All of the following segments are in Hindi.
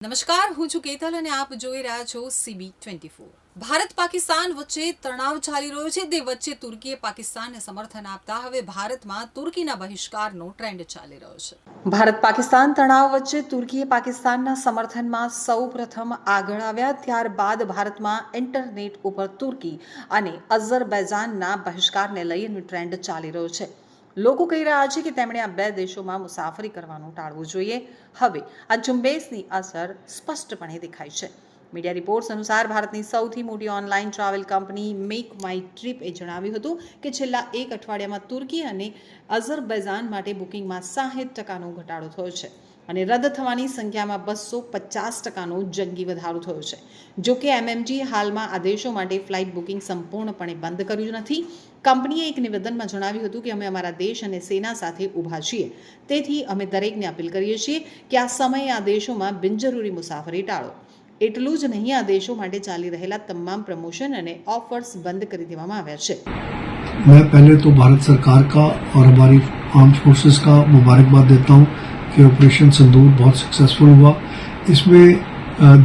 નમસ્કાર, હું છું કેતલ અને આપ જોઈ રહ્યા છો CB24। ભારત પાકિસ્તાન વચ્ચે તણાવ ચાલી રહ્યો છે, તે વચ્ચે તુર્કીએ પાકિસ્તાનને સમર્થન આપતા હવે ભારતમાં તુર્કીના બહિષ્કારનો ટ્રેન્ડ ચાલી રહ્યો છે। ભારત પાકિસ્તાન તણાવ વચ્ચે તુર્કીએ પાકિસ્તાનના સમર્થનમાં સૌપ્રથમ આગળ આવ્યા, ત્યારબાદ ભારતમાં ઇન્ટરનેટ ઉપર તુર્કી અને અઝરબૈજાનના બહિષ્કારને લઈને ટ્રેન્ડ ચાલી રહ્યો છે। લોકો કહી રહ્યા છે કે તેમણે આ બે દેશોમાં મુસાફરી કરવાનું ટાળવું જોઈએ। હવે આ ઝુંબેશની અસર સ્પષ્ટપણે દેખાય છે। મીડિયા રિપોર્ટ્સ અનુસાર ભારતની સૌથી મોટી online travel company make my ટ્રીપે જણાવ્યું હતું કે છેલ્લા એક અઠવાડિયામાં તુર્કી અને અઝરબૈજાન માટે બુકિંગમાં 60% ઘટાડો થયો છે અને રદ થવાની સંખ્યામાં 250%નો જંગી વધારો થયો છે। જો કે MMG હાલમાં આ દેશો માટે ફ્લાઇટ બુકિંગ સંપૂર્ણપણે બંધ કર્યું નથી। કંપનીએ એક નિવેદનમાં જણાવ્યું હતું કે અમે અમારા દેશ અને સેના સાથે ઊભા છીએ, તેથી અમે દરેકને અપીલ કરીએ છીએ કે આ સમયે આ દેશોમાં બિનજરૂરી મુસાફરી ટાળો। એટલું જ નહીં, આ દેશો માટે ચાલી રહેલા તમામ પ્રમોશન અને ऑफर्स बंद कर देવામાં આવ્યા છે। मैं पहले तो भारत सरकार का और हमारी आर्म्ड फोर्सेस का मुबारकबाद देता हूं कि ऑपरेशन सिंदूर बहुत सक्सेसफुल हुआ। इसमें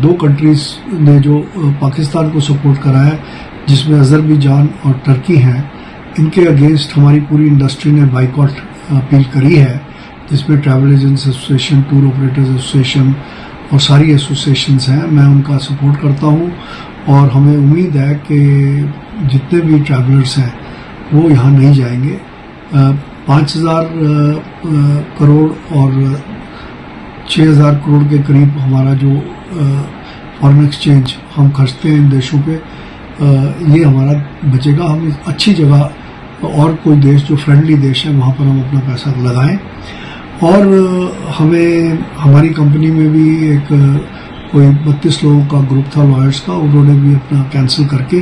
दो कंट्रीज ने जो पाकिस्तान को सपोर्ट करा है, जिसमें अजरबैजान और टर्की हैं, इनके अगेंस्ट हमारी पूरी इंडस्ट्री ने बाइकॉट अपील करी है, जिसमें travel agents association, tour operators association और सारी एसोसिएशंस हैं। मैं उनका सपोर्ट करता हूं और हमें उम्मीद है कि जितने भी ट्रैवलर्स हैं वो यहाँ नहीं जाएंगे। 5,000 करोड़ और 6,000 करोड़ के करीब हमारा जो फॉरेन एक्सचेंज हम खर्चते हैं इन देशों पे, ये हमारा बचेगा। हम अच्छी जगह और कोई देश जो फ्रेंडली देश है वहाँ पर हम अपना पैसा लगाएं। और हमें हमारी कंपनी में भी एक कोई 32 लोगों का ग्रुप था लॉयर्स का, उन्होंने भी अपना कैंसिल करके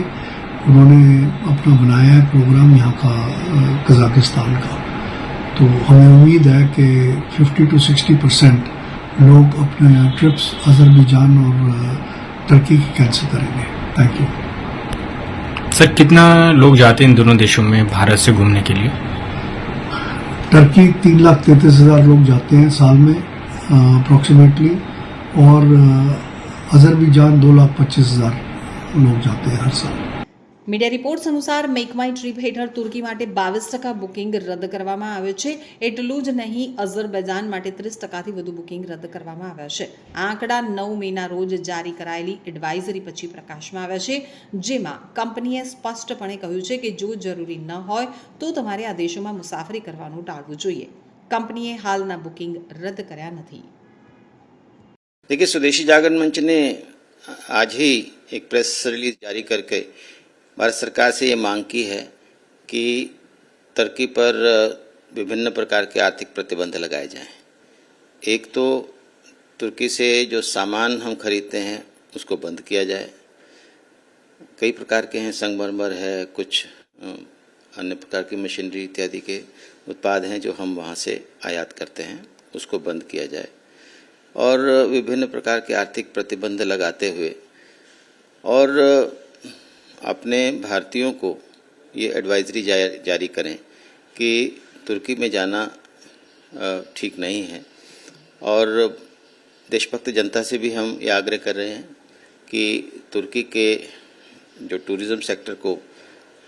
उन्होंने अपना बनाया है प्रोग्राम यहाँ का कजाकिस्तान का। तो हमें उम्मीद है कि 50 to 60% लोग अपने ट्रिप्स अजरबैजान और टर्की की कैंसिल करेंगे। Thank you sir. कितना लोग जाते हैं इन दोनों देशों में भारत से घूमने के लिए? टर्की 3,33,000 लोग जाते हैं साल में अप्रोक्सीमेटली, और अजरबैजान 2,25,000 लोग जाते हैं हर साल। મીડિયા રિપોર્ટ્સ અનુસાર મેક માય ટ્રીપ હેઠળ તુર્કી માટે 22% બુકિંગ રદ કરવામાં આવ્યો છે। એટલું જ નહીં, અઝરબૈજાન માટે 30%થી વધુ બુકિંગ રદ કરવામાં આવ્યા છે। આ આંકડા 9 મેના રોજ જારી કરાયેલી એડવાઇઝરી પછી પ્રકાશમાં આવ્યા છે, જેમાં કંપનીએ સ્પષ્ટપણે કહ્યું છે કે જો જરૂરી ન હોય તો તમારે આ દેશોમાં મુસાફરી કરવાનું ટાળવું જોઈએ। કંપનીએ હાલના બુકિંગ રદ કર્યા નથી। देखिए, स्वदेशी जागरण मंच ने आज ही एक प्रेस रिलीज जारी करके भारत सरकार से ये मांग की है कि तुर्की पर विभिन्न प्रकार के आर्थिक प्रतिबंध लगाए जाएं। एक तो तुर्की से जो सामान हम खरीदते हैं उसको बंद किया जाए। कई प्रकार के हैं, संगमरमर है, कुछ अन्य प्रकार की मशीनरी इत्यादि के उत्पाद हैं जो हम वहाँ से आयात करते हैं, उसको बंद किया जाए। और विभिन्न प्रकार के आर्थिक प्रतिबंध लगाते हुए और अपने भारतीयों को ये एडवाइजरी जारी करें कि तुर्की में जाना ठीक नहीं है। और देशभक्त जनता से भी हम ये आग्रह कर रहे हैं कि तुर्की के जो टूरिज़्म सेक्टर को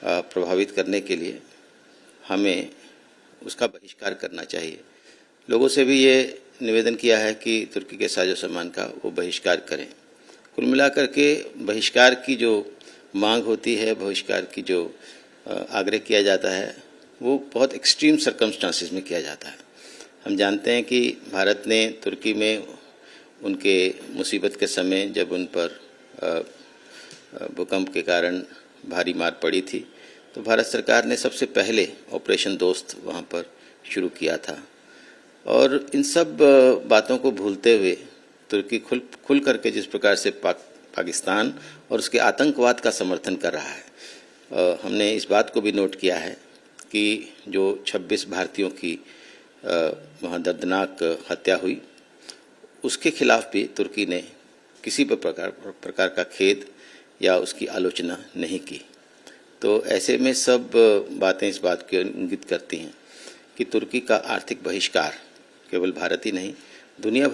प्रभावित करने के लिए हमें उसका बहिष्कार करना चाहिए। लोगों से भी ये निवेदन किया है कि तुर्की के साजो सामान का वो बहिष्कार करें। कुल मिलाकर के बहिष्कार की जो मांग होती है, बहिष्कार की जो आग्रह किया जाता है, वो बहुत एक्सट्रीम सर्कमस्टांसिस में किया जाता है। हम जानते हैं कि भारत ने तुर्की में उनके मुसीबत के समय जब उन पर भूकंप के कारण भारी मार पड़ी थी, तो भारत सरकार ने सबसे पहले ऑपरेशन दोस्त वहाँ पर शुरू किया था। और इन सब बातों को भूलते हुए तुर्की खुल करके जिस प्रकार से पाकिस्तान और उसके आतंकवाद का समर्थन कर रहा है, हमने इस बात को भी नोट किया है कि जो 26 भारतीयों की वहाँ दर्दनाक हत्या हुई, उसके खिलाफ भी तुर्की ने किसी भी प्रकार का खेद या उसकी आलोचना नहीं की। तो ऐसे में सब बातें इस बात को इंगित करती हैं कि तुर्की का आर्थिक बहिष्कार केवल भारत ही नहीं, दुनिया